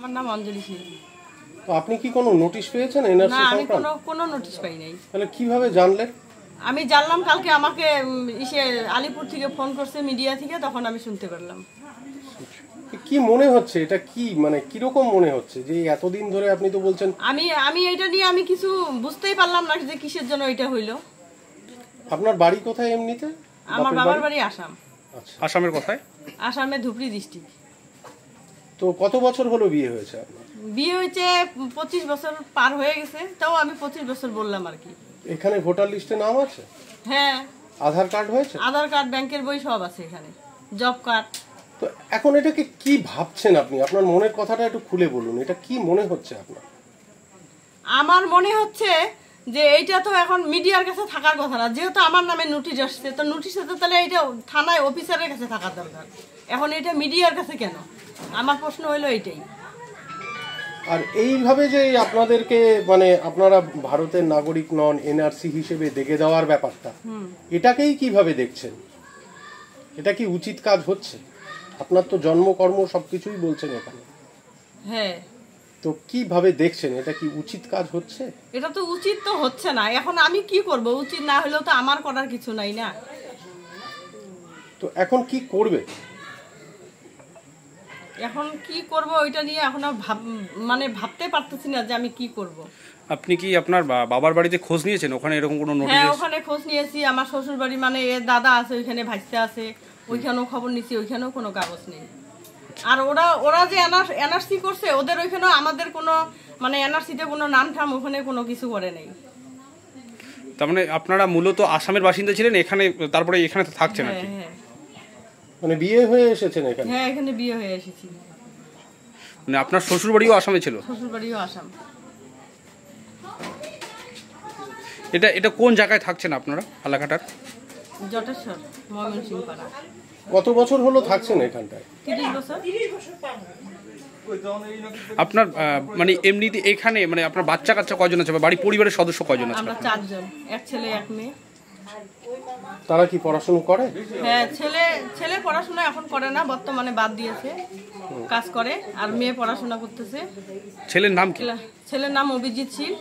আমার নাম অঞ্জলি সিং। তো আপনি কি কোনো নোটিশ পেয়েছেন এনআরসি না, আমি সংক্রান্ত? কোনো নোটিশ পাই নাই। তাহলে কিভাবে জানলেন? আমি জানলাম কালকে আমাকে আলিপুর থেকে ফোন করছে, মিডিয়া থেকে, তখন আমি শুনতে পারলাম। কি মনে হচ্ছে এটা, কি মানে কিরকম মনে হচ্ছে যে এতদিন ধরে আপনি তো বলছেন? আমি এটা নিয়ে আমি কিছু বুঝতেই পারলাম না যে কিসের জন্য এটা হইলো। আপনার বাড়ি কোথায় এমনিতে? আমার বাবার বাড়ি আসাম। আচ্ছা, আসামের কোথায়? আসামে ধুবড়ি ডিস্ট্রিক্ট। তো কত বছর হলো বিয়ে হয়েছে আপনার? বিয়ে হয়েছে 25 বছর পার হয়ে গেছে, তাও আমি 25 বছর বললাম আর কি। এখানে ভোটার লিস্টে নাম আছে? হ্যাঁ, আধার কার্ড হয়েছে? আধার কার্ড, ব্যাংকের বই সব আছে এখানে, জব কার্ড। তো এখন এটাকে কি ভাবছেন আপনি? আপনার মনের কথাটা একটু খুলে বলুন, এটা কি মনে হচ্ছে আপনার? আমার মনে হচ্ছে যে এইটা তো এখন মিডিয়ার কাছে থাকার কথা না, যেহেতু আমার নামে নোটিশ আসছে, তো নোটিশে তো তাহলে এটা থানায় অফিসারের কাছে থাকার দরকার। এখন এটা মিডিয়ার কাছে কেন? আমার প্রশ্ন হলো এইটাই। আর এইভাবে যে আপনাদেরকে মানে আপনারা ভারতের নাগরিক নন, এনআরসি হিসেবে দেখে দেওয়ার ব্যাপারটা, এটাকেই কিভাবে দেখছেন? এটা কি উচিত কাজ হচ্ছে? আপনার তো জন্মকর্ম সবকিছুই বলছেন এখানে। হ্যাঁ, তো কিভাবে দেখছেন, এটা কি উচিত কাজ হচ্ছে? এটা তো উচিত তো হচ্ছে না। এখন আমি কি করব? উচিত না হলেও তো আমার করার কিছু নাই না। তো এখন কি করবে? এখন কি করব ওইটা নিয়ে এখন মানে ভাবতে পারতেছি না যে আমি কি করব। আপনি কি আপনার বাবার বাড়িতে খোঁজ নিয়েছেন? ওখানে এরকম কোনো নোটিশ? হ্যাঁ, ওখানে খোঁজ নিয়েছি। আমার শ্বশুর বাড়ি মানে এর দাদা আছে ওইখানে, ভাইস্তা আছে ওইখানেও খবর নিছি, ওইখানেও কোনো কাগজ নেই। আর ওরা যে এনআরসি করছে, ওদের ওইখানেও আমাদের কোনো মানে এনআরসিতে কোনো নাম ঠাম ওখানে কোনো কিছু করে নেই। তার মানে আপনারা মূলত আসামের বাসিন্দা ছিলেন, এখানে তারপরে এখানে তো থাকছেন আর কি? হ্যাঁ, মানে বিয়ে হয়ে এসেছেন এখানে? হ্যাঁ, এখানে বিয়ে হয়ে এসেছি। মানে আপনার শ্বশুর বাড়িও আসামে ছিল? শ্বশুর বাড়িও আসাম। এটা কোন জায়গায় থাকছেন আপনারা এলাকাটার? জটেশ্বর, ময়মনসিংহ পাড়া। কত বছর হলো থাকছেন এখানটায়? 30 বছর। আপনার মানে এমনিতে এখানে মানে আপনার বাচ্চা কাচ্চা কয়জন আছে, বা বাড়ি পরিবারের সদস্য কয়জন আছে? আমরা 4 জন, এক ছেলে এক মেয়ে। তারা কি পড়াশোনা করে? হ্যাঁ, ছেলে পড়াশোনা এখন করে না, বর্তমানে বাদ দিয়েছে, কাজ করে। আর মেয়ে পড়াশোনা করতেছে। ছেলের নাম কি? ছেলের নাম অভিজিৎ শীল।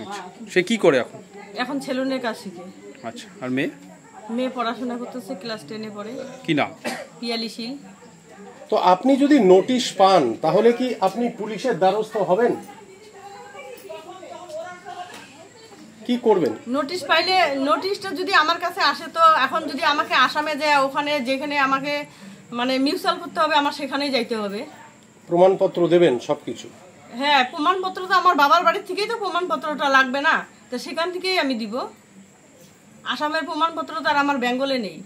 আচ্ছা, সে কি করে এখন? এখন সেলুনের কাজ শিখে। আচ্ছা, আর মেয়ে? মেয়ে পড়াশোনা করতেছে, ক্লাস 10 এ পড়ে। কি নাম? পিয়ালি শীল। তো আপনি যদি নোটিশ পান তাহলে কি আপনি পুলিশের দ্বারস্থ হবেন? কি করবেন? নোটিশ পাইলে, নোটিশটা যদি আমার কাছে আসে, তো এখন যদি আমাকে আসামে যায়, ওখানে যেখানে আমাকে মানে মিউচুয়াল করতে হবে, আমার সেখানেই যাইতে হবে। প্রমাণপত্র দেবেন সবকিছু? হ্যাঁ, প্রমাণপত্র তো আমার বাবার বাড়ির থেকেই তো প্রমাণপত্রটা লাগবে না, তো সেখান থেকেই আমি দিব। আসামের প্রমাণপত্র তো আর আমার বেঙ্গলে নেই।